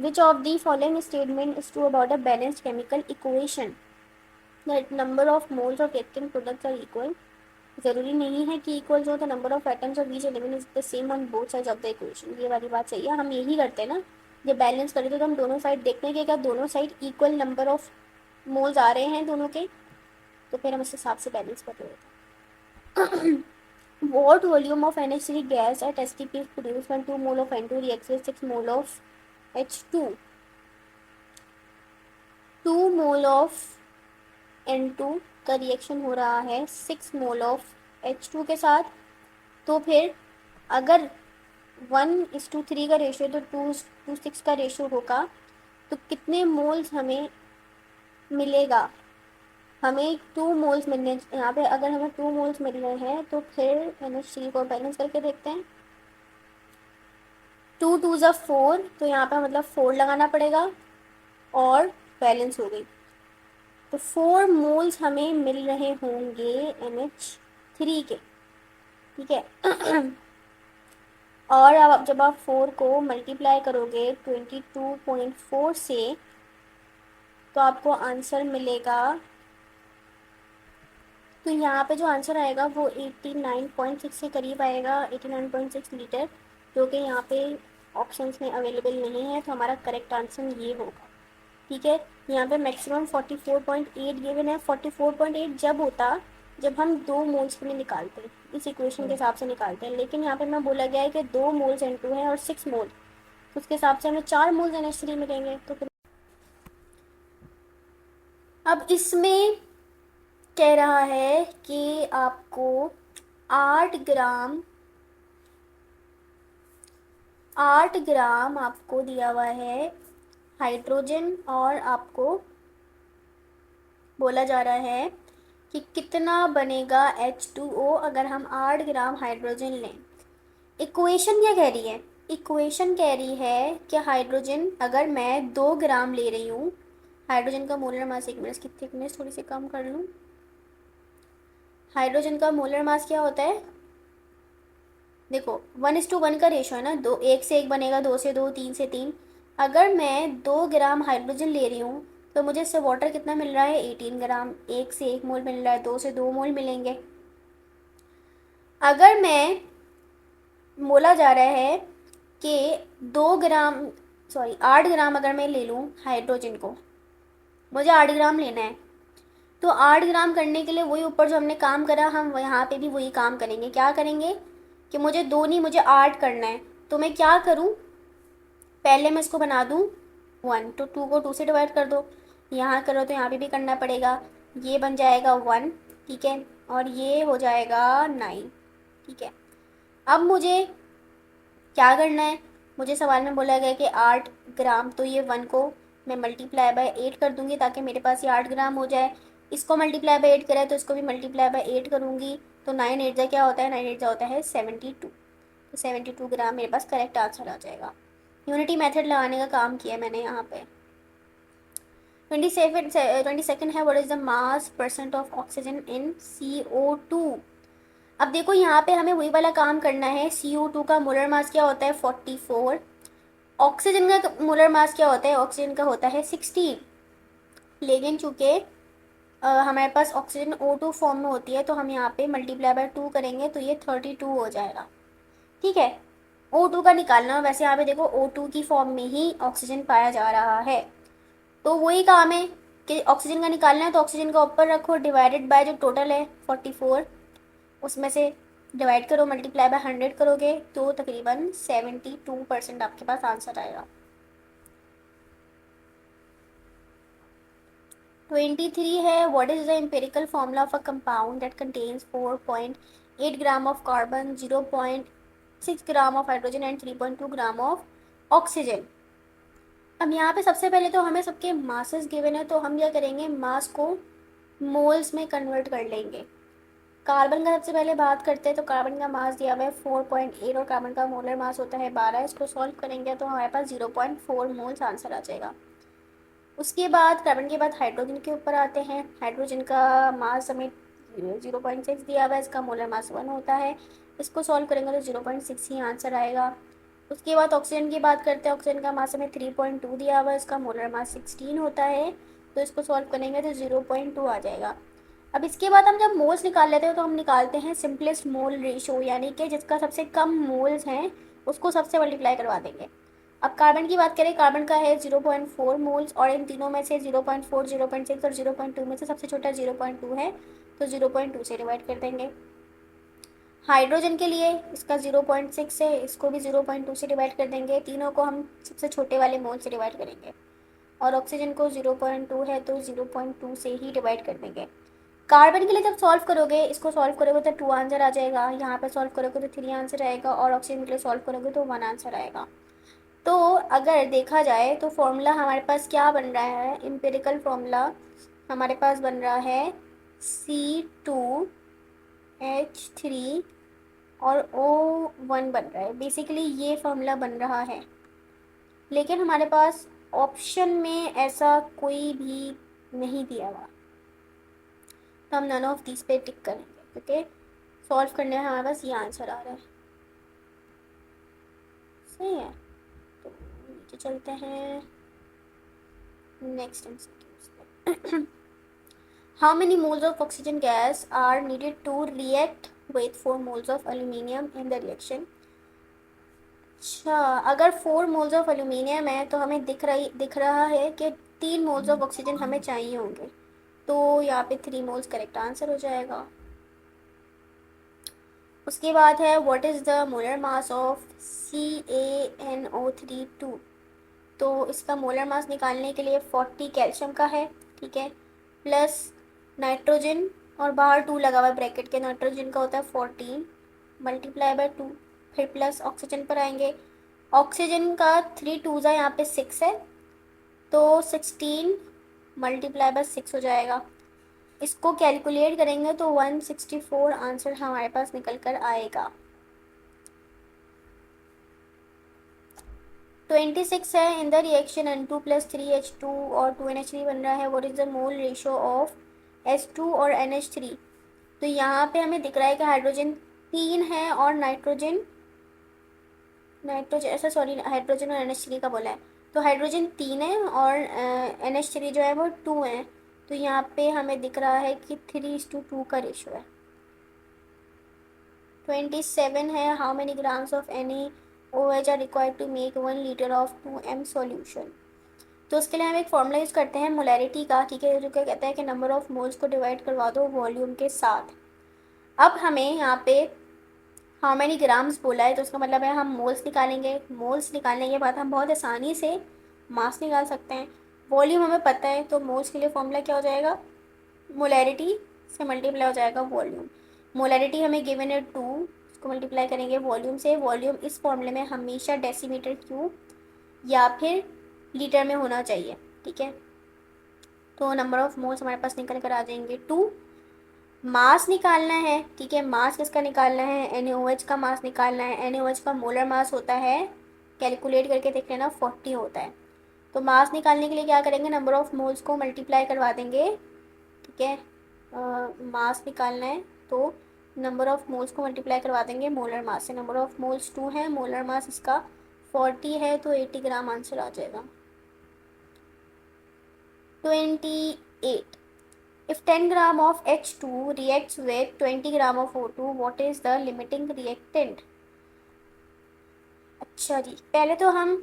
which of the following statement is true about a balanced chemical equation that number of moles of reactant products are equal. ज़रूरी नहीं है कि इक्वल हो, तो number of atoms of each element is the same on both sides of the equation. ये वाली बात सही है, हम यही करते हैं ना, जब बैलेंस करते तो हम दोनों साइड देखते हैं कि क्या दोनों side equal number of moles आ रहे हैं दोनों के, तो फिर हम इस हिसाब से बैलेंस कर रहे होते हैं। What volume of NH3 gas at STP is produced when 2 mole of N2 reacts with 6 mole of H2? 2 mole of N2 का रिएक्शन हो रहा है 6 मोल ऑफ H2 के साथ, तो फिर अगर 1:3 का रेशियो तो 2:6 का रेशियो होगा, तो कितने मोल्स हमें मिलेगा, हमें 2 मोल्स मिलने यहाँ पे, अगर हमें 2 मोल्स मिल रहे हैं तो फिर NH3 को बैलेंस करके देखते हैं। 2 2 ज़ा 4, तो यहाँ पे मतलब 4 लगाना पड़ेगा और बैलेंस हो गई, तो 4 मोल्स हमें मिल रहे होंगे NH3 के, ठीक है। और अब जब आप 4 को मल्टीप्लाई करोगे 22.4 से तो आपको आंसर मिलेगा तो यहाँ पे जो आंसर आएगा वो 89.6 के करीब आएगा, 89.6 लीटर, जो कि यहाँ पे ऑप्शंस में अवेलेबल नहीं है। तो हमारा करेक्ट आंसर ये होगा। ठीक है, यहाँ पे मैक्सिमम 44.8 गिवन है। 44.8 जब होता जब हम 2 मोल्स में निकालते हैं, इस इक्वेशन के हिसाब से निकालते हैं, लेकिन यहाँ पे मैं बोला गया है कि 2 मोल्स N2 है और 6 मोल, तो उसके हिसाब से हमें 4 मोल्स NH3 मिलेंगे। तो फिर अब इसमें कह रहा है कि आपको 8 ग्राम आपको दिया हुआ है हाइड्रोजन, और आपको बोला जा रहा है कि कितना बनेगा H2O अगर हम 8 ग्राम हाइड्रोजन लें। इक्वेशन क्या कह रही है? इक्वेशन कह रही है कि हाइड्रोजन अगर मैं 2 ग्राम ले रही हूँ, हाइड्रोजन का मोलर मास, एक मिनट की थिकनेस थोड़ी सी कम कर लूँ। हाइड्रोजन का मोलर मास क्या होता है? देखो 1:1 का रेशो है ना, 2 1 से 1 बनेगा, 2 से 2, 3 से 3। अगर मैं 2 ग्राम हाइड्रोजन ले रही हूँ तो मुझे इससे वाटर कितना मिल रहा है? 18 ग्राम। 1 से 1 मोल मिल रहा है, 2 से 2 मोल मिलेंगे। अगर मैं बोला जा रहा है कि 8 ग्राम अगर मैं ले लूँ हाइड्रोजन को, मुझे 8 ग्राम लेना है, तो 8 ग्राम करने के लिए वही ऊपर जो हमने काम करा, हम यहाँ पे भी वही काम करेंगे। क्या करेंगे कि मुझे 2 नहीं, मुझे 8 करना है। तो मैं क्या करूँ, पहले मैं इसको बना दूँ 1, तो 2 को 2 से डिवाइड कर दो। यहाँ करो तो यहाँ पे भी करना पड़ेगा, ये बन जाएगा 1, ठीक है, और ये हो जाएगा 9, ठीक है। अब मुझे क्या करना है, मुझे सवाल में बोला गया कि 8 ग्राम, तो ये 1 को मैं मल्टीप्लाई बाय 8 कर दूंगी ताकि मेरे पास ये 8 ग्राम हो जाए। इसको मल्टीप्लाई बाय 8 करा है तो इसको भी मल्टीप्लाई बाय 8 करूँगी, तो 9 8 जा क्या होता है, 9 8 जा होता है 72, तो 72 ग्राम मेरे पास करेक्ट आंसर आ जाएगा। यूनिटी मेथड लगाने का काम किया मैंने यहाँ पे। 22nd है, what is the mass percent of oxygen in CO2। अब देखो यहाँ पे हमें वही वाला काम करना है। CO2 का मोलर मास क्या होता है? 44। ऑक्सीजन का मोलर मास क्या होता है? ऑक्सीजन का होता है 16। लेकिन चूंकि हमारे पास ऑक्सीजन O2 फॉर्म में होती है तो हम यहाँ पे मल्टीप्लाई बाय 2 करेंगे तो ये 32 हो जाएगा, ठीक है। O2 का निकालना, वैसे यहाँ पे देखो O2 की फॉर्म में ही ऑक्सीजन पाया जा रहा है, तो वही काम है कि ऑक्सीजन का निकालना है, तो ऑक्सीजन का ऊपर रखो, डिवाइडेड बाय जो टोटल है 44, उसमें से डिवाइड करो, मल्टीप्लाई बाय 100 करोगे तो तकरीबन 72% आपके पास आंसर आएगा। 23 है, what is the empirical formula of a compound that contains 4.8 gram of carbon, 0.6 gram of hydrogen and 3.2 gram of oxygen. अब यहाँ पे सबसे पहले तो हमें सबके मासेस गिवन है, तो हम क्या करेंगे, मास को मोल्स में कन्वर्ट कर लेंगे। कार्बन का सबसे पहले बात करते हैं, तो कार्बन का मास दिया हुआ है 4.8 और कार्बन का मोलर मास होता है 12। इसको सॉल्व करेंगे तो हमारे पास 0.4 मोल्स आंसर आ जाएगा। उसके बाद कार्बन के बाद हाइड्रोजन के ऊपर आते हैं। हाइड्रोजन का मास हमें 0.6 दिया हुआ है, इसका मोलर मास 1 होता है। इसको सॉल्व करेंगे तो 0.6 ही आंसर आएगा। उसके बाद ऑक्सीजन की बात करते हैं। ऑक्सीजन का मास हमें 3.2 दिया हुआ है, इसका मोलर मास 16 होता है, तो इसको सॉल्व करेंगे तो 0.2 आ जाएगा। अब इसके बाद हम जब मोल्स निकाल लेते हैं तो हम निकालते हैं सिंपलेस्ट मोल रेशो, यानी कि जिसका सबसे कम मोल्स हैं उसको सबसे मल्टीप्लाई करवा देंगे। अब कार्बन की बात करें, कार्बन का है 0.4 मोल्स, और इन तीनों में से 0.4, 0.6 और 0.2 में से सबसे छोटा 0.2 है, तो 0.2 से डिवाइड कर देंगे। हाइड्रोजन के लिए इसका 0.6 है, इसको भी 0.2 से डिवाइड कर देंगे। तीनों को हम सबसे छोटे वाले मोल से डिवाइड करेंगे, और ऑक्सीजन को 0.2 है तो 0.2 से ही डिवाइड कर देंगे। कार्बन के लिए जब सॉल्व करोगे, इसको सॉल्व करोगे तो 2 आंसर आ जाएगा, यहाँ पे सॉल्व करोगे तो 3 आंसर आएगा, और ऑक्सीजन के लिए सॉल्व करोगे तो 1 आंसर आएगा। तो अगर देखा जाए तो फॉर्मूला हमारे पास क्या बन रहा है, एम्पिरिकल फॉर्मूला हमारे पास बन रहा है C2H3 और O1 बन रहा है। बेसिकली ये फॉर्मूला बन रहा है, लेकिन हमारे पास ऑप्शन में ऐसा कोई भी नहीं दिया हुआ, तो हम नन ऑफ दिस पे टिक करेंगे। ओके, सॉल्व करने में हमारे पास ये आंसर आ रहा है, सही है। तो नीचे चलते हैं नेक्स्ट एमसीक्यूज पे। How many moles of oxygen gas are needed to react with 4 moles of aluminium in the reaction. अच्छा, अगर 4 मोल्स ऑफ एल्यूमिनियम है तो हमें दिख रहा है कि 3 मोल्स ऑफ ऑक्सीजन हमें चाहिए होंगे, तो यहाँ पे 3 मोल्स करेक्ट आंसर हो जाएगा। उसके बाद है what is the molar mass of CaNO3 2। तो इसका मोलर मास निकालने के लिए 40 कैल्शियम का है, ठीक है, प्लस नाइट्रोजन, और बाहर 2 लगा हुआ है ब्रैकेट के, नाइट्रोजन का होता है 14 मल्टीप्लाई बाय 2, फिर प्लस ऑक्सीजन पर आएंगे। ऑक्सीजन का 3 2 यहाँ पे 6 है, तो 16 मल्टीप्लाई बाय 6 हो जाएगा। इसको कैलकुलेट करेंगे तो 164 आंसर हमारे पास निकल कर आएगा। 26 है, इन the reaction N2 plus 3H2 और 2NH3 बन रहा है, what is the mole ratio of H2 और NH3। तो यहाँ पे हमें दिख रहा है कि हाइड्रोजन 3 है और नाइट्रोजन ऐसा सॉरी हाइड्रोजन और NH3 का बोला है, तो हाइड्रोजन 3 है और NH3 जो है वो 2 है, तो यहाँ पे हमें दिख रहा है कि 3:2 का रेशो है। 27 है, how many grams of NaOH are required to make 1 litre of 2M solution. तो उसके लिए हम एक फॉर्मूला यूज़ करते हैं मोलैरिटी का, ठीक है, जो क्या कहता है कि नंबर ऑफ मोल्स को डिवाइड करवा दो वॉल्यूम के साथ। अब हमें यहाँ पे हाउ मेनी ग्राम्स बोला है, तो उसका मतलब है हम मोल्स निकालेंगे। मोल्स निकालने के बाद हम बहुत आसानी से मास निकाल सकते हैं। वॉल्यूम हमें पता है, तो मोल्स के लिए फॉर्मूला क्या हो जाएगा, मोलैरिटी से मल्टीप्लाई हो जाएगा वॉल्यूम। मोलैरिटी हमें गिवन है 2, उसको मल्टीप्लाई करेंगे वॉल्यूम से। वॉल्यूम इस फॉर्मूले में हमेशा डेसीमीटर क्यूब या फिर लीटर में होना चाहिए, ठीक है। तो नंबर ऑफ मोल्स हमारे पास निकल कर आ जाएंगे 2। मास निकालना है, ठीक है, मास किसका निकालना है, NaOH का मास निकालना है। NaOH का मोलर मास होता है, कैलकुलेट करके देख लेना, 40 होता है। तो मास निकालने के लिए क्या करेंगे, नंबर ऑफ मोल्स को मल्टीप्लाई करवा देंगे, ठीक है। मास निकालना है तो नंबर ऑफ मोल्स को मल्टीप्लाई करवा देंगे मोलर मास से। नंबर ऑफ मोल्स 2 है, मोलर मास इसका 40 है, तो 80 ग्राम आंसर आ जाएगा। 28, if 10 gram of H2 reacts with 20 gram of O2, what is the limiting reactant। अच्छा जी, पहले तो हम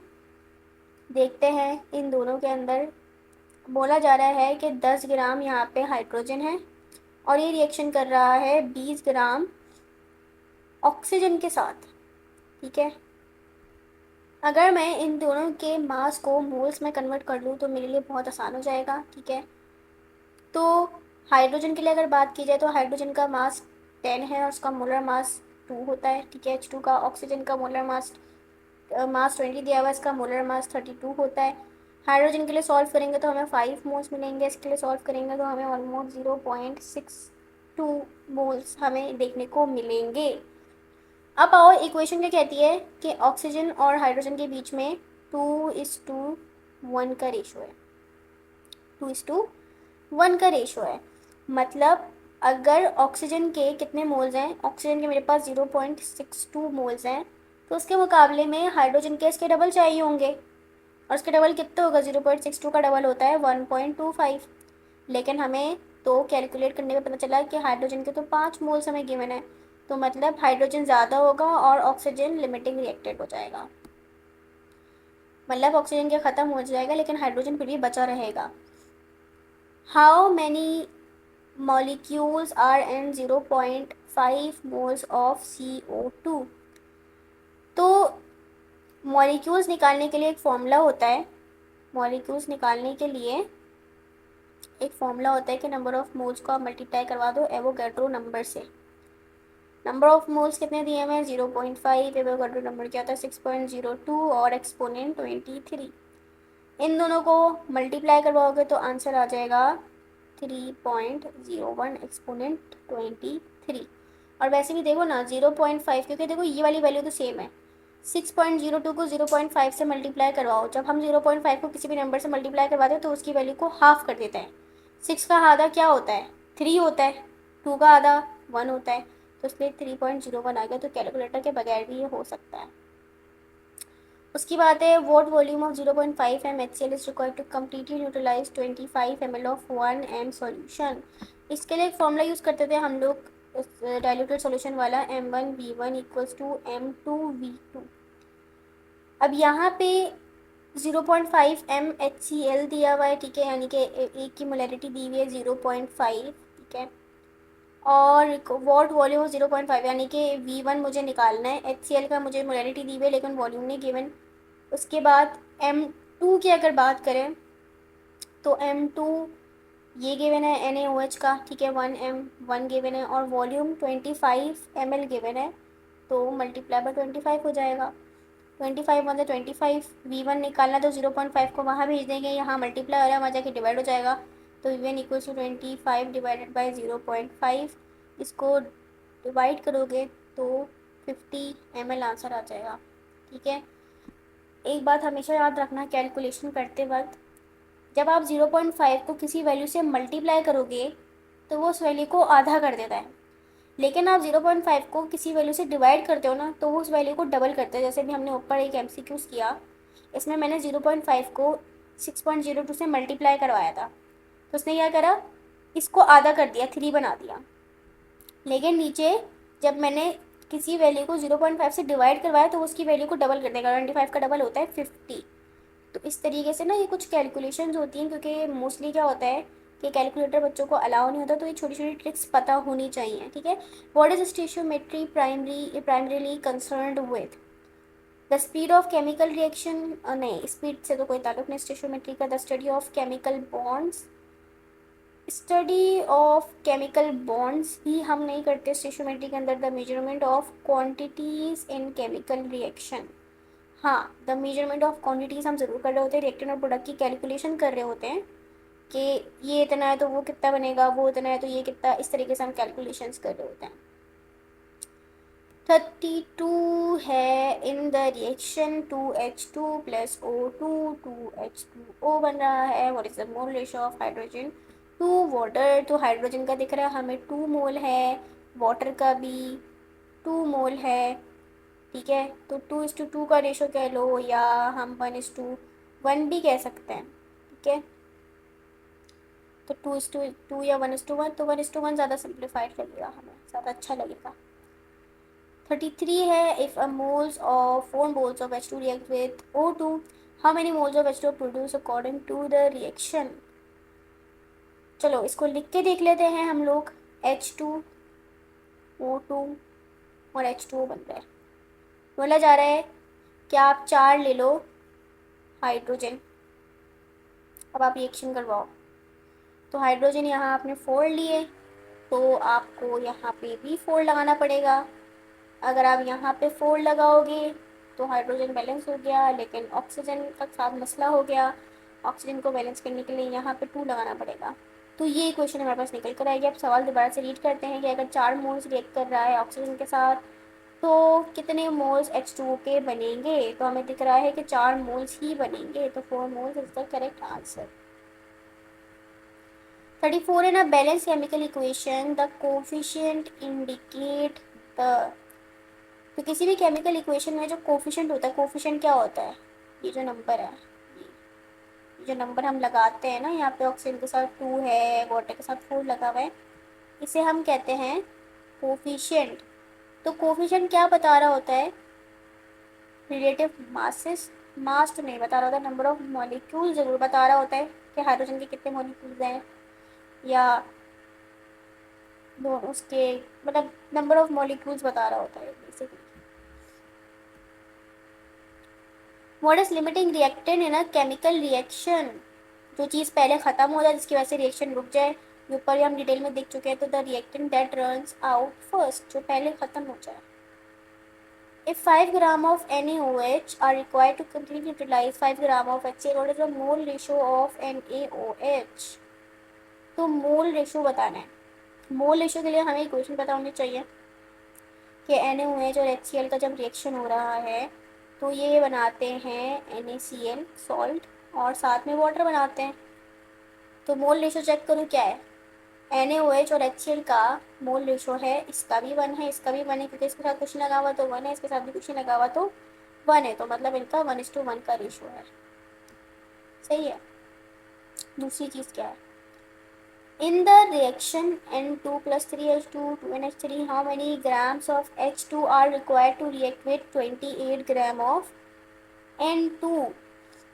देखते हैं इन दोनों के अंदर बोला जा रहा है कि 10 ग्राम यहाँ पे हाइड्रोजन है और ये रिएक्शन कर रहा है 20 ग्राम ऑक्सीजन के साथ, ठीक है। अगर मैं इन दोनों के मास को मोल्स में कन्वर्ट कर लूँ तो मेरे लिए बहुत आसान हो जाएगा, ठीक है। तो हाइड्रोजन के लिए अगर बात की जाए तो हाइड्रोजन का मास 10 है और उसका मोलर मास 2 होता है, ठीक है। H2 का, ऑक्सीजन का मोलर मास 20 दिया हुआ है, इसका मोलर मास 32 होता है। हाइड्रोजन के लिए सॉल्व करेंगे तो हमें 5 मोल्स मिलेंगे, इसके लिए सॉल्व करेंगे तो हमें ऑलमोस्ट 0.62 मोल्स हमें देखने को मिलेंगे। अब आओ, इक्वेशन क्या कहती है कि ऑक्सीजन और हाइड्रोजन के बीच में 2:1 का रेशो है, 2:1 का रेशो है। मतलब अगर ऑक्सीजन के कितने मोल्स हैं, ऑक्सीजन के मेरे पास 0.62 मोल्स हैं, तो उसके मुकाबले में हाइड्रोजन के इसके डबल चाहिए होंगे, और उसके डबल कितना होगा, 0.62 का डबल होता है 1.25। लेकिन हमें तो कैलकुलेट करने में पता चला कि हाइड्रोजन के तो 5 मोल्स हमें गिवन है, तो मतलब हाइड्रोजन ज़्यादा होगा और ऑक्सीजन लिमिटिंग रिएक्टेड हो जाएगा। मतलब ऑक्सीजन के ख़त्म हो जाएगा लेकिन हाइड्रोजन फिर भी बचा रहेगा। How many molecules are in 0.5 moles of CO2। तो मॉलिक्यूल्स निकालने के लिए एक फॉर्मूला होता है, मॉलिक्यूल्स निकालने के लिए एक फॉर्मूला होता है कि नंबर ऑफ मोल्स को आप मल्टीप्लाई करवा दो एवोगैड्रो नंबर से। नंबर ऑफ मोल्स कितने दिए हुए हैं, 0.5, एवोगैड्रो नंबर क्या होता है 6.02 और एक्सपोनेंट 23। इन दोनों को मल्टीप्लाई करवाओगे तो आंसर आ जाएगा 3.01 एक्सपोनेंट 23। और वैसे भी देखो ना 0.5, क्योंकि देखो ये वाली वैल्यू तो सेम है। 6.02 को 0.5 से मल्टीप्लाई करवाओ, जब हम 0.5 को किसी भी नंबर से मल्टीप्लाई करवाते हैं तो उसकी वैल्यू को हाफ कर देता है। 6 का आधा क्या होता है, 3 होता है, 2 का आधा 1 होता है, तो इसलिए 3.01 आ गया। तो कैलकुलेटर के बगैर भी ये हो सकता है। उसकी बात है what volume of 0.5 M HCl is required to completely neutralise 25 ml of 1 m solution. इसके लिए एक फॉर्मूला यूज़ करते थे हम लोग डाइल्यूटेड सॉल्यूशन वाला, M1V1 इक्वल्स टू M2V2। अब यहाँ पे 0.5 m HCl दिया हुआ है, ठीक है, यानी कि एक की मोलैरिटी दी हुई है 0.5, ठीक है, और वॉट वॉल्यूम ऑफ 0.5 यानी कि V1 मुझे निकालना है। HCl का मुझे मोलैरिटी दी हुई है लेकिन वॉल्यूम नहीं गिवन। उसके बाद M2 की अगर बात करें तो M2 ये गिवन है NaOH का, ठीक है, 1 गिवन है, और वॉल्यूम 25 ml गिवन है, तो मल्टीप्लाई बाय 25 हो जाएगा। 25 V1 निकालना, तो 0.5 को वहाँ भेज देंगे, यहाँ मल्टीप्लाई हो रहा है, वहाँ जाके डिवाइड हो जाएगा, तो V1 equals to 25 divided by 0.5। इसको डिवाइड करोगे तो 50 ml आंसर आ जाएगा, ठीक है। एक बात हमेशा याद रखना कैलकुलेशन करते वक्त, जब आप 0.5 को किसी वैल्यू से मल्टीप्लाई करोगे तो वो उस वैल्यू को आधा कर देता है, लेकिन आप 0.5 को किसी वैल्यू से डिवाइड करते हो ना तो वो उस वैल्यू को डबल करते हैं। जैसे भी हमने ऊपर एक MCQs किया, इसमें मैंने 0.5 को 6.02 से मल्टीप्लाई करवाया था, तो उसने क्या करा, इसको आधा कर दिया, 3 बना दिया। लेकिन नीचे जब मैंने किसी वैल्यू को 0.5 से डिवाइड करवाया तो उसकी वैल्यू को डबल कर देगा, 25 का डबल होता है 50। तो इस तरीके से ना ये कुछ कैलकुलेशंस होती हैं, क्योंकि मोस्टली क्या होता है कि कैलकुलेटर बच्चों को अलाउ नहीं होता, तो ये छोटी छोटी ट्रिक्स पता होनी चाहिए, ठीक है। What is stoichiometry primarily concerned with the speed of chemical reaction, नहीं, स्पीड से तो कोई ताल्लुक नहीं स्टेशियोमेट्री का। The study of chemical bonds, study of chemical bonds ही हम नहीं करते स्टेशियोमेट्री के अंदर। The measurement of quantities in chemical reaction, हाँ, द मेजरमेंट ऑफ क्वांटिटीज़ हम ज़रूर कर रहे होते हैं, रिएक्टेंट और प्रोडक्ट की कैलकुलेशन कर रहे होते हैं कि ये इतना है तो वो कितना बनेगा, वो इतना है तो ये कितना, इस तरीके से हम कैलकुलेशंस कर रहे होते हैं। 32 है, इन the reaction 2H2 plus O2 2H2O बन रहा है। What is the mole ratio of hydrogen to water, तो हाइड्रोजन का दिख रहा है हमें 2 मोल है, वाटर का भी 2 मोल है, ठीक है। तो 2:2 का रेशो कह लो, या हम 1:1 भी कह सकते हैं, ठीक है। तो 2:2 या 1:1, तो 1:1 ज़्यादा सिंप्लीफाइड लगेगा, हमें ज़्यादा अच्छा लगेगा। 33 है, if a moles of 4 moles of H2 react with O2, how many moles of H2 produce according to the reaction. चलो इसको लिख के देख लेते हैं हम लोग। H2 O2 और H2O बन रहा है, बोला जा रहा है कि आप 4 ले लो हाइड्रोजन, अब आप रिएक्शन करवाओ। तो हाइड्रोजन यहाँ आपने 4 लिए, तो आपको यहाँ पे भी 4 लगाना पड़ेगा। अगर आप यहाँ पे 4 लगाओगे तो हाइड्रोजन बैलेंस हो गया, लेकिन ऑक्सीजन का साथ मसला हो गया, ऑक्सीजन को बैलेंस करने के लिए यहाँ पे 2 लगाना पड़ेगा। तो ये क्वेश्चन हमारे पास निकल कर आएगी। अब सवाल दोबारा से रीड करते हैं कि अगर 4 मोल्स रिएक्ट कर रहा है ऑक्सीजन के साथ तो कितने मोल्स H2O के बनेंगे। तो हमें दिख रहा है कि 4 मोल्स ही बनेंगे, तो 4 moles is the correct answer. 34 है ना, balance chemical equation, the coefficient indicate the, तो किसी भी केमिकल इक्वेशन में जो कोफिशिएंट होता है, कोफिशिएंट क्या होता है, ये जो नंबर है, ये जो नंबर हम लगाते हैं ना, यहाँ पे ऑक्सीजन के साथ 2 है, वाटर के साथ 4 लगा हुआ है, इसे हम कहते हैं कोफिशिएंट। तो कोफिशिएंट क्या बता रहा होता है, रिलेटिव मासेस, मास तो नहीं बता रहा होता, नंबर ऑफ मॉलिक्यूल ज़रूर बता रहा होता है कि हाइड्रोजन के कितने मॉलिक्यूल्स हैं, या दोनों उसके, मतलब नंबर ऑफ मॉलिक्यूल्स बता रहा होता है basically. What is limiting reactant in a chemical reaction, जो चीज़ पहले ख़त्म हो जाए जिसकी वजह से रिएक्शन रुक जाए, ये ऊपर ही हम डिटेल में देख चुके हैं। तो the reactant that runs out first, जो पहले ख़त्म हो जाए। If 5 gram of NaOH are required to completely utilize 5 gram of HCl, what is the mole ratio of NaOH? तो मोल रेशो बताना है। मोल रेशो के लिए हमें इक्वेशन पता होनी चाहिए कि NaOH और HCl का जब रिएक्शन हो रहा है तो ये बनाते हैं NaCl सॉल्ट, और साथ में वाटर बनाते हैं। तो मोल रेशो चेक करूँ क्या है, NaOH और HCl का मोल रेशो है, इसका भी 1 है, इसका भी 1 है, क्योंकि इसके साथ कुछ नहीं लगा हुआ तो 1 है, इसके साथ भी कुछ नहीं लगा हुआ तो 1 है, तो मतलब इनका 1:1 का रेशो है। सही है। दूसरी चीज़ क्या है, इन the reaction N2 + 3H2 2NH3 how many grams of H2 are required to react with 28 gram of N2।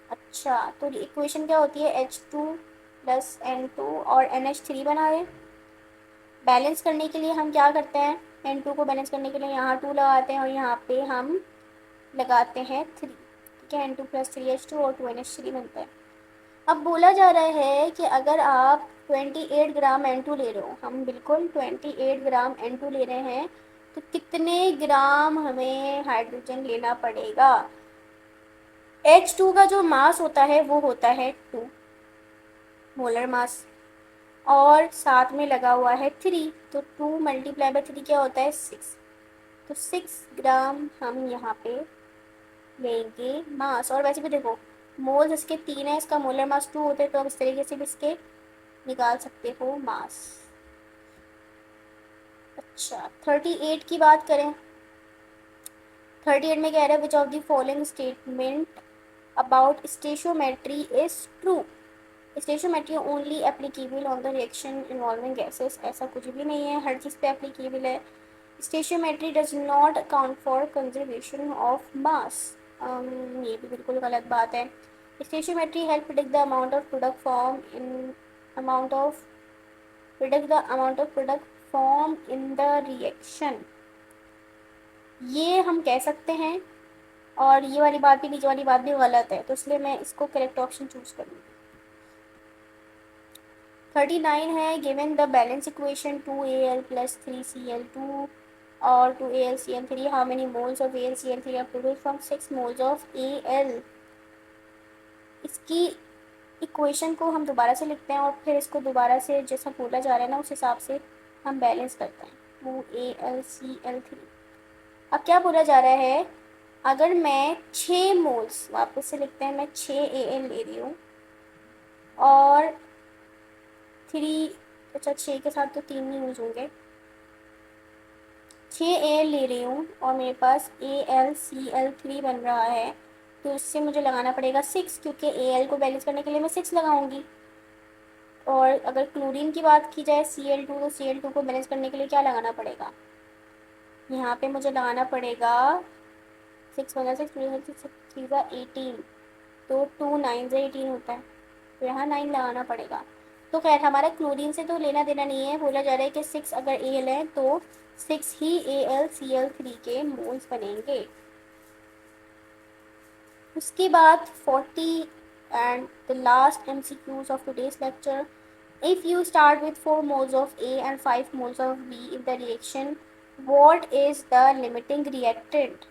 अच्छा, तो इक्वेशन क्या होती है, H2 + N2 और NH3 बना रहे। बैलेंस करने के लिए हम क्या करते हैं, N2 को बैलेंस करने के लिए यहाँ 2 लगाते हैं और यहाँ पे हम लगाते हैं 3। ठीक है, N2 + 3H2 और 2NH3 बनता है। अब बोला जा रहा है कि अगर आप 28 ग्राम N2 ले रहे हो, हम बिल्कुल 28 ग्राम N2 ले रहे हैं, तो कितने ग्राम हमें हाइड्रोजन लेना पड़ेगा। H2 का जो मास होता है वो होता है 2 मोलर मास, और साथ में लगा हुआ है 3, तो 2 × 3 क्या होता है 6, तो 6 ग्राम हम यहाँ पे लेंगे मास। और वैसे भी देखो, मोल्स इसके 3 है, इसका मोलर मास 2 होते हैं, तो आप इस तरीके से भी इसके निकाल सकते हो मास। अच्छा, 38 की बात करें, 38 में कह रहा है which of the following statement about stoichiometry is true. Stoichiometry only applicable on the reaction involving gases, ऐसा कुछ भी नहीं है, हर चीज़ पे एप्लीकेबल है। Stoichiometry does not account for conservation of mass, ये भी बिल्कुल गलत बात है। Stoichiometry help predict the amount of product form in amount of predict the amount of product form in the reaction, ये हम कह सकते हैं। और ये वाली बात भी, नीचे वाली बात भी गलत है, तो इसलिए मैं इसको करेक्ट ऑप्शन चूज करूँगी। 39 है, given the balance equation 2Al + 3Cl2 और 2AlCl3 how many moles of AlCl3 are produced from 6 moles of Al। इसकी इक्वेशन को हम दोबारा से लिखते हैं और फिर इसको दोबारा से जैसा बोला जा रहा है ना उस हिसाब से हम बैलेंस करते हैं। 2AlCl3, अब क्या बोला जा रहा है, अगर मैं 6 मोल्स, वापस से लिखते हैं, मैं 6 Al ले रही हूँ और 3, अच्छा 6 के साथ तो 3 नहीं यूज होंगे, 6 Al ले रही हूँ और मेरे पास AlCl3 बन रहा है, तो इससे मुझे लगाना पड़ेगा 6, क्योंकि Al को बैलेंस करने के लिए मैं 6 लगाऊंगी। और अगर क्लोरीन की बात की जाए Cl2, तो Cl2 को बैलेंस करने के लिए क्या लगाना पड़ेगा, यहाँ पे मुझे लगाना पड़ेगा 6 × 6 = 3 × 18, तो 2 9 से 18 होता है, तो यहाँ 9 लगाना पड़ेगा। तो खैर हमारा क्लोरीन से तो लेना देना नहीं है, बोला जा रहा है कि 6 अगर Al है तो 6 ही AlCl3 के मोल्स बनेंगे। उसके बाद 40 and the last MCQs of today's lecture. If you start with 4 moles of A and 5 moles of B in the reaction, what is the limiting reactant?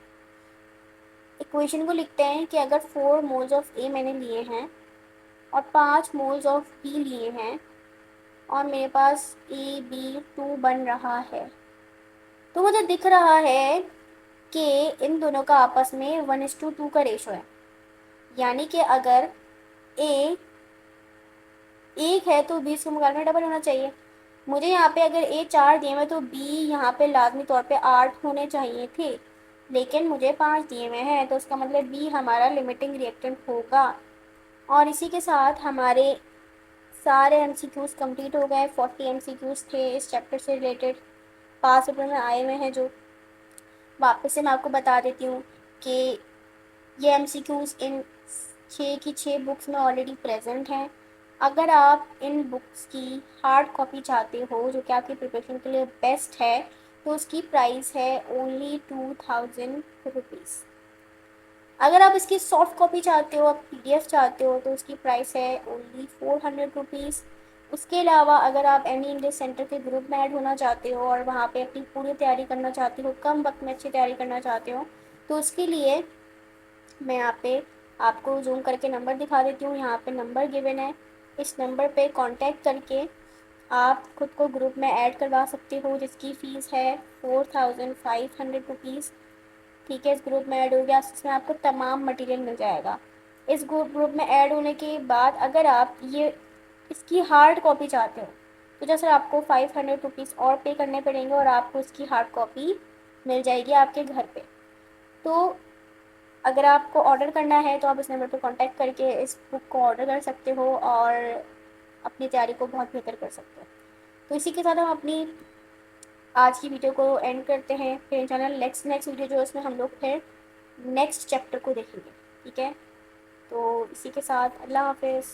Equation को लिखते हैं कि अगर 4 moles of A मैंने लिए हैं और 5 moles of B लिए हैं और मेरे पास AB2 बन रहा है, तो मुझे दिख रहा है कि इन दोनों का आपस में 1:2 का रेशो है। यानी कि अगर A 1 है तो B इसके मुकाबले में डबल होना चाहिए। मुझे यहाँ पे अगर A 4 दिए हुए तो B यहाँ पे लाजमी तौर पे 8 होने चाहिए थे, लेकिन मुझे 5 दिए हुए हैं, तो इसका मतलब B हमारा लिमिटिंग रिएक्टेंट होगा। और इसी के साथ हमारे सारे MCQs कंप्लीट हो गए। 40 MCQs थे इस चैप्टर से रिलेटेड, पास पेपर में आए हुए हैं, जो वापस से मैं आपको बता देती हूँ कि ये MCQs इन 6 की 6 बुक्स में ऑलरेडी प्रेजेंट हैं। अगर आप इन बुक्स की हार्ड कॉपी चाहते हो जो कि आपकी प्रिपरेशन के लिए बेस्ट है, तो उसकी प्राइस है ओनली 2000 रुपीज़। अगर आप इसकी सॉफ्ट कॉपी चाहते हो, आप PDF चाहते हो, तो उसकी प्राइस है ओनली 400 रुपीज़। उसके अलावा अगर आप एनी इंग्लिश सेंटर के ग्रुप में ऐड होना चाहते हो और वहाँ पे अपनी पूरी तैयारी करना चाहते हो, कम वक्त में अच्छी तैयारी करना चाहते हो, तो उसके लिए मैं यहाँ पे आपको जूम करके नंबर दिखा देती हूँ। यहाँ पे नंबर गिवन है, इस नंबर पे कांटेक्ट करके आप खुद को ग्रुप में ऐड करवा सकते हो, जिसकी फ़ीस है 4500 रुपीज़। ठीक है, इस ग्रुप में ऐड हो गया, इसमें आपको तमाम मटेरियल मिल जाएगा। इस ग्रुप में ऐड होने के बाद अगर आप ये इसकी हार्ड कॉपी चाहते हो, तो जैसे आपको 500 रुपीज़ और पे करने पड़ेंगे और आपको इसकी हार्ड कॉपी मिल जाएगी आपके घर पे। तो अगर आपको ऑर्डर करना है तो आप इस नंबर पर कांटेक्ट करके इस बुक को ऑर्डर कर सकते हो और अपनी तैयारी को बहुत बेहतर कर सकते हो। तो इसी के साथ हम अपनी आज की वीडियो को एंड करते हैं। फिर इंशाल्लाह नेक्स्ट वीडियो जो है उसमें हम लोग फिर नेक्स्ट चैप्टर को देखेंगे। ठीक है, तो इसी के साथ अल्लाह हाफिज़।